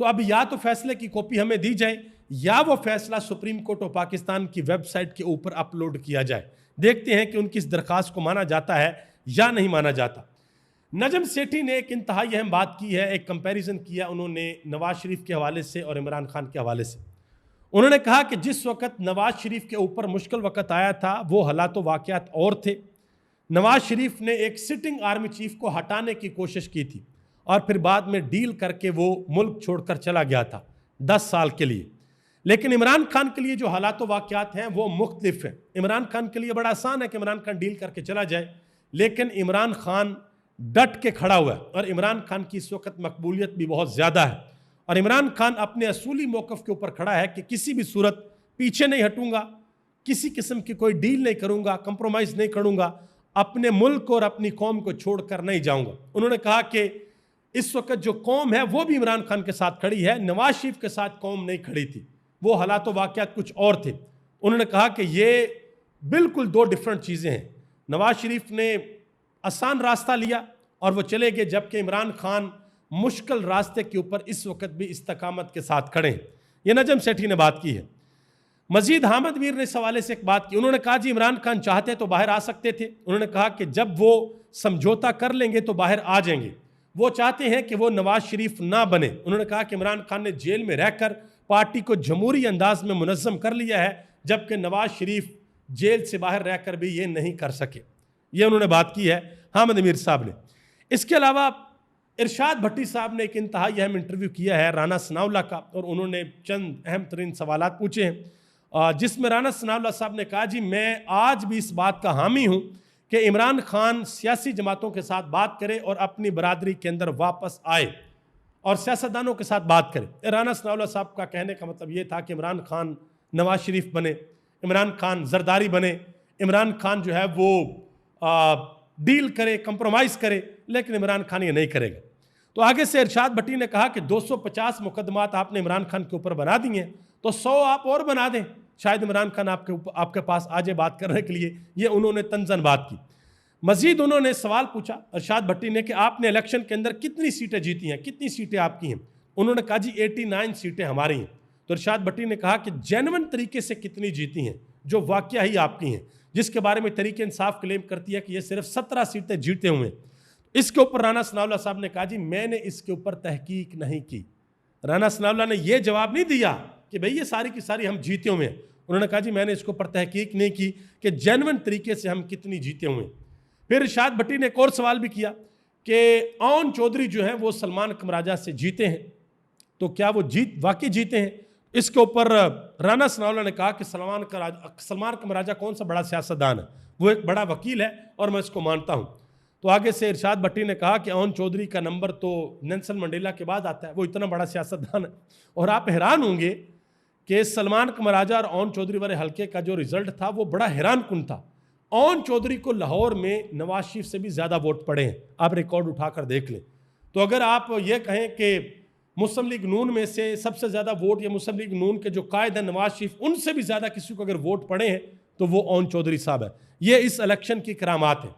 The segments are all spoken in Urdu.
تو اب یا تو فیصلے کی کاپی ہمیں دی جائے یا وہ فیصلہ سپریم کورٹ آف پاکستان کی ویب سائٹ کے اوپر اپلوڈ کیا جائے. دیکھتے ہیں کہ ان کی اس درخواست کو مانا جاتا ہے یا نہیں مانا جاتا. نجم سیٹھی نے ایک انتہائی اہم بات کی ہے, ایک کمپیریزن کیا انہوں نے نواز شریف کے حوالے سے اور عمران خان کے حوالے سے. انہوں نے کہا کہ جس وقت نواز شریف کے اوپر مشکل وقت آیا تھا وہ حالات و واقعات اور تھے. نواز شریف نے ایک سٹنگ آرمی چیف کو ہٹانے کی کوشش کی تھی اور پھر بعد میں ڈیل کر کے وہ ملک چھوڑ کر چلا گیا تھا 10 سال کے لیے. لیکن عمران خان کے لیے جو حالات و واقعات ہیں وہ مختلف ہیں. عمران خان کے لیے بڑا آسان ہے کہ عمران خان ڈیل کر کے چلا جائے, لیکن عمران خان ڈٹ کے کھڑا ہوا ہے اور عمران خان کی اس وقت مقبولیت بھی بہت زیادہ ہے, اور عمران خان اپنے اصولی موقف کے اوپر کھڑا ہے کہ کسی بھی صورت پیچھے نہیں ہٹوں گا, کسی قسم کی کوئی ڈیل نہیں کروں گا, کمپرومائز نہیں کروں گا, اپنے ملک اور اپنی قوم کو چھوڑ کر نہیں جاؤں گا. انہوں نے کہا کہ اس وقت جو قوم ہے وہ بھی عمران خان کے ساتھ کھڑی ہے, نواز شریف کے ساتھ قوم نہیں کھڑی تھی, وہ حالات و واقعات کچھ اور تھے. انہوں نے کہا کہ یہ بالکل 2 ڈیفرنٹ چیزیں ہیں. نواز شریف نے آسان راستہ لیا اور وہ چلے گئے, جبکہ عمران خان مشکل راستے کے اوپر اس وقت بھی استقامت کے ساتھ کھڑے ہیں. یہ نجم سیٹھی نے بات کی ہے. مزید حامد میر نے اس حوالے سے ایک بات کی. انہوں نے کہا جی عمران خان چاہتے تو باہر آ سکتے تھے. انہوں نے کہا کہ جب وہ سمجھوتا کر لیں گے تو باہر آ جائیں گے. وہ چاہتے ہیں کہ وہ نواز شریف نہ بنے. انہوں نے کہا کہ عمران خان نے جیل میں رہ کر پارٹی کو جمہوری انداز میں منظم کر لیا ہے, جبکہ نواز شریف جیل سے باہر رہ کر بھی یہ نہیں کر سکے. یہ انہوں نے بات کی ہے حامد میر صاحب نے. اس کے علاوہ ارشاد بھٹی صاحب نے ایک انتہائی اہم انٹرویو کیا ہے رانا ثناءاللہ کا, اور انہوں نے چند اہم ترین سوالات پوچھے ہیں, جس میں رانا ثناءاللہ صاحب نے کہا جی میں آج بھی اس بات کا حامی ہوں کہ عمران خان سیاسی جماعتوں کے ساتھ بات کرے اور اپنی برادری کے اندر واپس آئے اور سیاستدانوں کے ساتھ بات کرے. رانا ثناءاللہ صاحب کا کہنے کا مطلب یہ تھا کہ عمران خان نواز شریف بنے, عمران خان زرداری بنے, عمران خان جو ہے وہ ڈیل کرے, کمپرومائز کرے, لیکن عمران خان یہ نہیں کرے گا. تو آگے سے ارشاد بھٹی نے کہا کہ 250 مقدمات آپ نے عمران خان کے اوپر بنا دی ہیں, تو 100 آپ اور بنا دیں, شاید عمران خان آپ کے پاس آ جائے بات کرنے کے لیے. یہ انہوں نے طنزاً بات کی. مزید انہوں نے سوال پوچھا ارشاد بھٹی نے کہ آپ نے الیکشن کے اندر کتنی سیٹیں جیتی ہیں, کتنی سیٹیں آپ کی ہیں. انہوں نے کہا جی 89 سیٹیں ہماری ہیں. تو ارشاد بھٹی نے کہا کہ جینون طریقے سے کتنی جیتی ہیں جو واقعہ ہی آپ کی ہیں, جس کے بارے میں تحریک انصاف کلیم کرتی ہے کہ یہ صرف 17 سیٹیں جیتے ہوئے ہیں. اس کے اوپر رانا ثناءاللہ صاحب نے کہا جی میں نے اس کے اوپر تحقیق نہیں کی. رانا ثناءاللہ نے یہ جواب نہیں دیا کہ بھئی یہ ساری کی ساری ہم جیتے ہوئے ہیں. انہوں نے کہا جی میں نے اس کے اوپر تحقیق نہیں کی کہ جینون طریقے سے ہم کتنی جیتے ہوئے ہیں. پھر ارشاد بھٹی نے ایک اور سوال بھی کیا کہ اون چودھری جو ہیں وہ سلمان کمراجہ سے جیتے ہیں, تو کیا وہ واقعی جیتے ہیں. اس کے اوپر رانا ثناءاللہ نے کہا کہ سلمان کمراجہ کون سا بڑا سیاستدان ہے, وہ ایک بڑا وکیل ہے اور میں اس کو مانتا ہوں. تو آگے سے ارشاد بھٹی نے کہا کہ اون چودھری کا نمبر تو نیلسن منڈیلا کے بعد آتا ہے, وہ اتنا بڑا سیاستدان ہے. اور آپ حیران ہوں گے کہ سلمان کمراجہ اور اون چودھری والے حلقے کا جو رزلٹ تھا وہ بڑا حیران کن تھا. اون چودھری کو لاہور میں نواز شریف سے بھی زیادہ ووٹ پڑے ہیں, آپ ریکارڈ اٹھا کر دیکھ لیں. تو اگر آپ یہ کہیں کہ مسلم لیگ نون میں سے سب سے زیادہ ووٹ یا مسلم لیگ نون کے جو قائد ہیں نواز شریف, ان سے بھی زیادہ کسی کو اگر ووٹ پڑے ہیں تو وہ اون چودھری صاحب ہے. یہ اس الیکشن کی کرامات ہیں.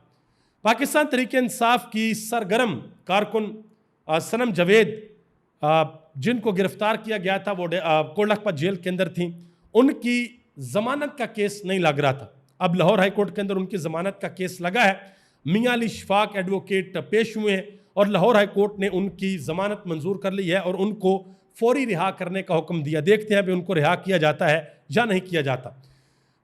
پاکستان تحریک انصاف کی سرگرم کارکن صنم جاوید جن کو گرفتار کیا گیا تھا وہ کوڑلکھپت جیل کے اندر تھیں, ان کی ضمانت کا کیس نہیں لگ رہا تھا. اب لاہور ہائی کورٹ کے اندر ان کی ضمانت کا کیس لگا ہے. میاں علی شفاق ایڈوکیٹ پیش ہوئے ہیں اور لاہور ہائی کورٹ نے ان کی ضمانت منظور کر لی ہے اور ان کو فوری رہا کرنے کا حکم دیا. دیکھتے ہیں ابھی ان کو رہا کیا جاتا ہے یا نہیں کیا جاتا.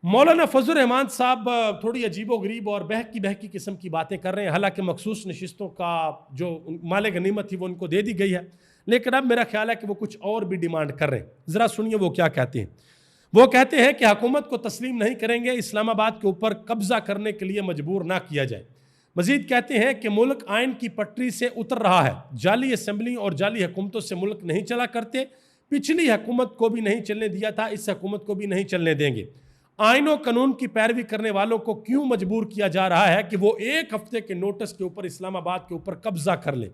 مولانا فضل الرحمان صاحب تھوڑی عجیب و غریب اور بہکی قسم کی باتیں کر رہے ہیں. حالانکہ مخصوص نشستوں کا جو مال غنیمت تھی وہ ان کو دے دی گئی ہے, لیکن اب میرا خیال ہے کہ وہ کچھ اور بھی ڈیمانڈ کر رہے ہیں. ذرا سنیے وہ کیا کہتے ہیں. وہ کہتے ہیں کہ حکومت کو تسلیم نہیں کریں گے, اسلام آباد کے اوپر قبضہ کرنے کے لیے مجبور نہ کیا جائے. مزید کہتے ہیں کہ ملک آئین کی پٹری سے اتر رہا ہے, جعلی اسمبلی اور جعلی حکومتوں سے ملک نہیں چلا کرتے. پچھلی حکومت کو بھی نہیں چلنے دیا تھا, اس حکومت کو بھی نہیں چلنے دیں گے. آئین و قانون کی پیروی کرنے والوں کو کیوں مجبور کیا جا رہا ہے کہ وہ 1 ہفتے کے نوٹس کے اوپر اسلام آباد کے اوپر قبضہ کر لیں.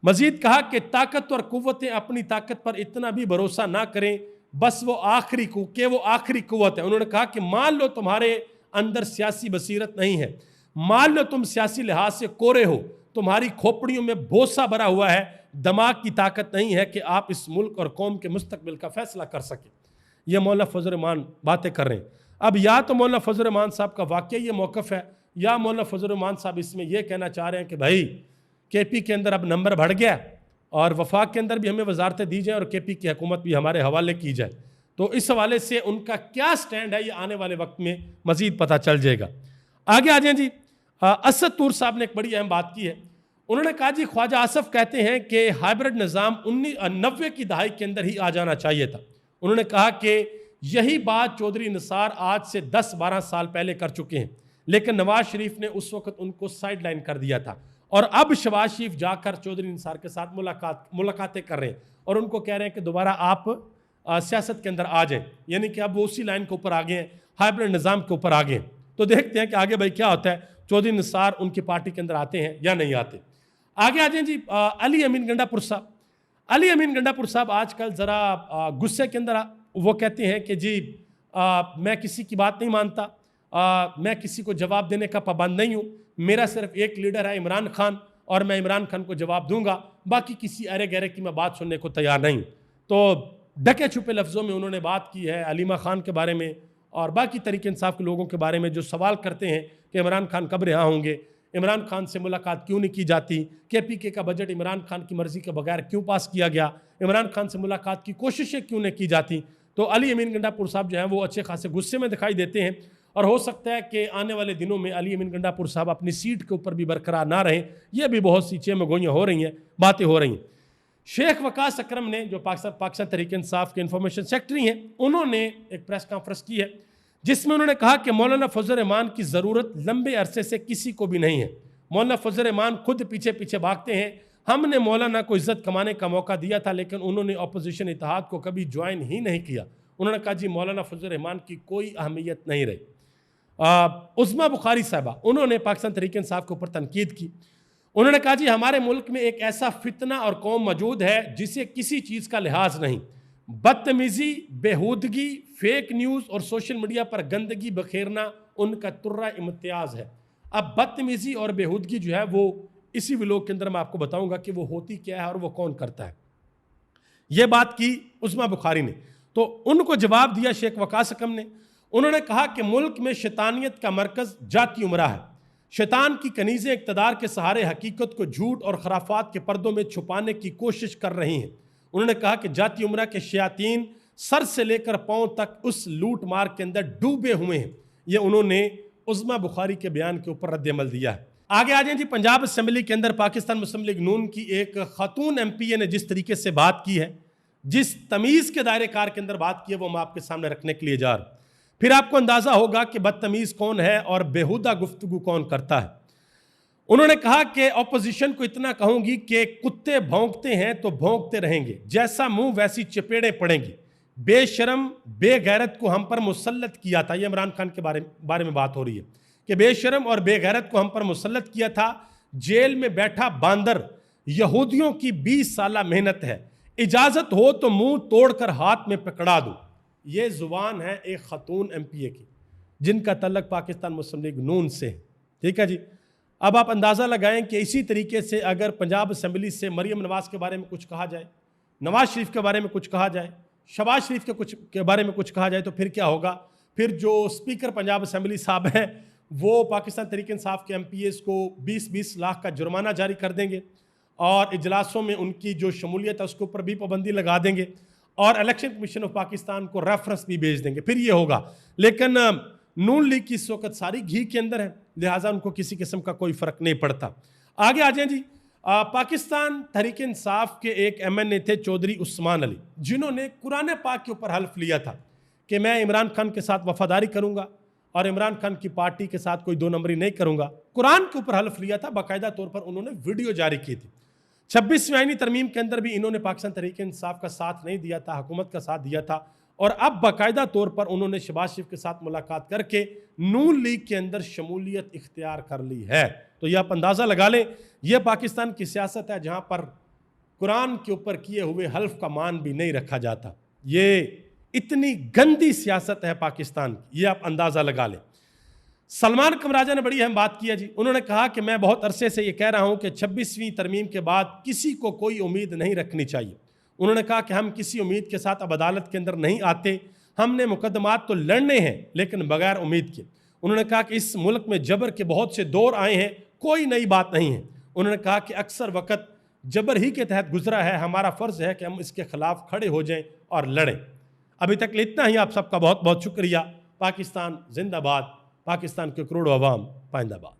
مزید کہا کہ طاقتور قوتیں اپنی طاقت پر اتنا بھی بھروسہ نہ کریں, بس وہ آخری قوت ہے. انہوں نے کہا کہ مان لو تمہارے اندر سیاسی بصیرت نہیں ہے, مان لو تم سیاسی لحاظ سے کورے ہو, تمہاری کھوپڑیوں میں بھوسا بھرا ہوا ہے, دماغ کی طاقت نہیں ہے کہ آپ اس ملک اور قوم کے مستقبل کا فیصلہ کر سکیں۔ یہ مولانا فضل الرحمان باتیں کر رہے ہیں۔ اب یا تو مولانا فضل الرحمان صاحب کا واقعی یہ موقف ہے، یا مولانا فضل الرحمان صاحب اس میں یہ کہنا چاہ رہے ہیں کہ بھائی کے پی کے اندر اب نمبر بڑھ گیا اور وفاق کے اندر بھی ہمیں وزارتیں دی جائیں اور کے پی کی حکومت بھی ہمارے حوالے کی جائے۔ تو اس حوالے سے ان کا کیا سٹینڈ ہے یہ آنے والے وقت میں مزید پتہ چل جائے گا۔ آگے آ جائیں جی، اسد طور صاحب نے ایک بڑی اہم بات کی ہے۔ انہوں نے کہا جی خواجہ آصف کہتے ہیں کہ ہائبرڈ نظام 90 کی دہائی کے اندر ہی آ جانا چاہیے تھا۔ انہوں نے کہا کہ یہی بات چودھری نثار آج سے 10-12 سال پہلے کر چکے ہیں، لیکن نواز شریف نے اس وقت ان کو سائیڈ لائن کر دیا تھا، اور اب شہباز شریف جا کر چودھری نثار کے ساتھ ملاقاتیں کر رہے ہیں اور ان کو کہہ رہے ہیں کہ دوبارہ آپ سیاست کے اندر آ جائیں، یعنی کہ اب وہ اسی لائن کے اوپر آگے ہیں، ہائبرڈ نظام کے اوپر آگے ہیں۔ تو دیکھتے ہیں کہ آگے بھائی کیا ہوتا ہے، چودھری نثار ان کی پارٹی کے اندر آتے ہیں یا نہیں آتے۔ آگے آ جائیں جی، علی امین گنڈا پور صاحب۔ علی امین گنڈا پور صاحب آج کل ذرا غصے کے اندر وہ کہتے ہیں کہ جی میں کسی کی بات نہیں مانتا، میں کسی کو جواب دینے کا پابند نہیں ہوں، میرا صرف ایک لیڈر ہے عمران خان اور میں عمران خان کو جواب دوں گا، باقی کسی ارے گہرے کی میں بات سننے کو تیار نہیں۔ تو ڈھکے چھپے لفظوں میں انہوں نے بات کی ہے علیمہ خان کے بارے میں اور باقی تحریک انصاف کے لوگوں کے بارے میں جو سوال کرتے ہیں کہ عمران خان کب رہا ہوں گے، عمران خان سے ملاقات کیوں نہیں کی جاتی، کے پی کے کا بجٹ عمران خان کی مرضی کے بغیر کیوں پاس کیا گیا، عمران خان سے ملاقات کی کوششیں کیوں نہیں کی جاتی۔ تو علی امین گنڈا پور صاحب جو ہیں وہ اچھے خاصے غصے میں دکھائی دیتے ہیں، اور ہو سکتا ہے کہ آنے والے دنوں میں علی امین گنڈا پور صاحب اپنی سیٹ کے اوپر بھی برقرار نہ رہیں۔ یہ بھی بہت سی چیمیں گوئیاں ہو رہی ہیں، باتیں ہو رہی ہیں۔ شیخ وقاص اکرم نے جو پاکستان تحریک انصاف کے انفارمیشن سیکرٹری ہیں، انہوں نے ایک پریس کانفرنس کی ہے جس میں انہوں نے کہا کہ مولانا فضل الرحمان کی ضرورت لمبے عرصے سے کسی کو بھی نہیں ہے۔ مولانا فضل الرحمان خود پیچھے پیچھے بھاگتے ہیں، ہم نے مولانا کو عزت کمانے کا موقع دیا تھا لیکن انہوں نے اپوزیشن اتحاد کو کبھی جوائن ہی نہیں کیا۔ انہوں نے کہا جی مولانا فضل الرحمان کی کوئی اہمیت نہیں رہی۔ عظمیٰ بخاری صاحبہ، انہوں نے پاکستان تحریک انصاف کے اوپر تنقید کی۔ انہوں نے کہا جی ہمارے ملک میں ایک ایسا فتنہ اور قوم موجود ہے جسے کسی چیز کا لحاظ نہیں، بدتمیزی، بےہودگی، فیک نیوز اور سوشل میڈیا پر گندگی بکھیرنا ان کا ترہ امتیاز ہے۔ اب بدتمیزی اور بےہودگی جو ہے وہ اسی ویلوگ کے اندر میں آپ کو بتاؤں گا کہ وہ ہوتی کیا ہے اور وہ کون کرتا ہے۔ یہ بات کی عظمیٰ بخاری نے، تو ان کو جواب دیا شیخ وقاص اکرم نے۔ انہوں نے کہا کہ ملک میں شیطانیت کا مرکز جاتی امرا ہے، شیطان کی کنیزیں اقتدار کے سہارے حقیقت کو جھوٹ اور خرافات کے پردوں میں چھپانے کی کوشش کر رہی ہیں۔ انہوں نے کہا کہ جاتی امرا کے شیاطین سر سے لے کر پاؤں تک اس لوٹ مار کے اندر ڈوبے ہوئے ہیں۔ یہ انہوں نے عظمیٰ بخاری کے بیان کے اوپر رد عمل دیا ہے۔ آگے آ جائیں جی، پنجاب اسمبلی کے اندر پاکستان مسلم لیگ نون کی ایک خاتون ایم پی اے نے جس طریقے سے بات کی ہے، جس تمیز کے دائرے کار کے اندر بات کی ہے، وہ میں آپ کے سامنے رکھنے کے لیے جا رہا ہوں۔ پھر آپ کو اندازہ ہوگا کہ بدتمیز کون ہے اور بےہودہ گفتگو کون کرتا ہے۔ انہوں نے کہا کہ اپوزیشن کو اتنا کہوں گی کہ کتے بھونکتے ہیں تو بھونکتے رہیں گے، جیسا منہ ویسی چپیڑیں پڑیں گی۔ بے شرم بے غیرت کو ہم پر مسلط کیا تھا، یہ عمران خان کے بارے میں بات ہو رہی ہے کہ بے شرم اور بے غیرت کو ہم پر مسلط کیا تھا، جیل میں بیٹھا باندر، یہودیوں کی 20 سالہ محنت ہے، اجازت ہو تو منہ توڑ کر ہاتھ میں پکڑا دوں۔ یہ زبان ہے ایک خاتون ایم پی اے کی جن کا تعلق پاکستان مسلم لیگ نون سے ہے، ٹھیک ہے جی۔ اب آپ اندازہ لگائیں کہ اسی طریقے سے اگر پنجاب اسمبلی سے مریم نواز کے بارے میں کچھ کہا جائے، نواز شریف کے بارے میں کچھ کہا جائے، شہباز شریف کے بارے میں کچھ کہا جائے تو پھر کیا ہوگا؟ پھر جو اسپیکر پنجاب اسمبلی صاحب ہیں وہ پاکستان تحریک انصاف کے ایم پی ایز کو 20-20 لاکھ کا جرمانہ جاری کر دیں گے اور اجلاسوں میں ان کی جو شمولیت ہے اس کے اوپر بھی پابندی لگا دیں گے اور الیکشن کمیشن آف پاکستان کو ریفرنس بھی بھیج دیں گے، پھر یہ ہوگا۔ لیکن نون لیگ کی اس وقت ساری گھی کے اندر ہے، لہٰذا ان کو کسی قسم کا کوئی فرق نہیں پڑتا۔ آگے آ جائیں جی، پاکستان تحریک انصاف کے ایک ایم این اے تھے چودھری عثمان علی، جنہوں نے قرآن پاک کے اوپر حلف لیا تھا کہ میں عمران خان کے ساتھ وفاداری کروں گا اور عمران خان کی پارٹی کے ساتھ کوئی 2 نمبری نہیں کروں گا۔ قرآن کے اوپر حلف لیا تھا، باقاعدہ طور پر انہوں نے ویڈیو جاری کی تھی۔ 26ویں آئینی ترمیم کے اندر بھی انہوں نے پاکستان تحریک انصاف کا ساتھ نہیں دیا تھا، حکومت کا ساتھ دیا تھا، اور اب باقاعدہ طور پر انہوں نے شہباز شریف کے ساتھ ملاقات کر کے نون لیگ کے اندر شمولیت اختیار کر لی ہے۔ تو یہ آپ اندازہ لگا لیں، یہ پاکستان کی سیاست ہے جہاں پر قرآن کے اوپر کیے ہوئے حلف کا مان بھی نہیں رکھا جاتا۔ یہ اتنی گندی سیاست ہے پاکستان کی، یہ آپ اندازہ لگا لیں۔ سلمان کمراجہ نے بڑی اہم بات کیا جی. انہوں نے کہا کہ میں بہت عرصے سے یہ کہہ رہا ہوں کہ 26ویں ترمیم کے بعد کسی کو کوئی امید نہیں رکھنی چاہیے. انہوں نے کہا کہ ہم کسی امید کے ساتھ اب عدالت کے اندر نہیں آتے. ہم نے مقدمات تو لڑنے ہیں لیکن بغیر امید کے. انہوں نے کہا کہ اس ملک میں جبر کے بہت سے دور آئے ہیں, کوئی نئی بات نہیں ہے. انہوں نے کہا کہ اکثر وقت جبر ہی کے تحت گزرا ہے, ہمارا فرض ہے کہ ہم اس کے خلاف کھڑے ہو جائیں اور لڑیں. ابھی تک اتنا ہی. آپ سب کا بہت بہت شکریہ. پاکستان زندہ باد. پاکستان کے کروڑوں عوام پائندہ باد.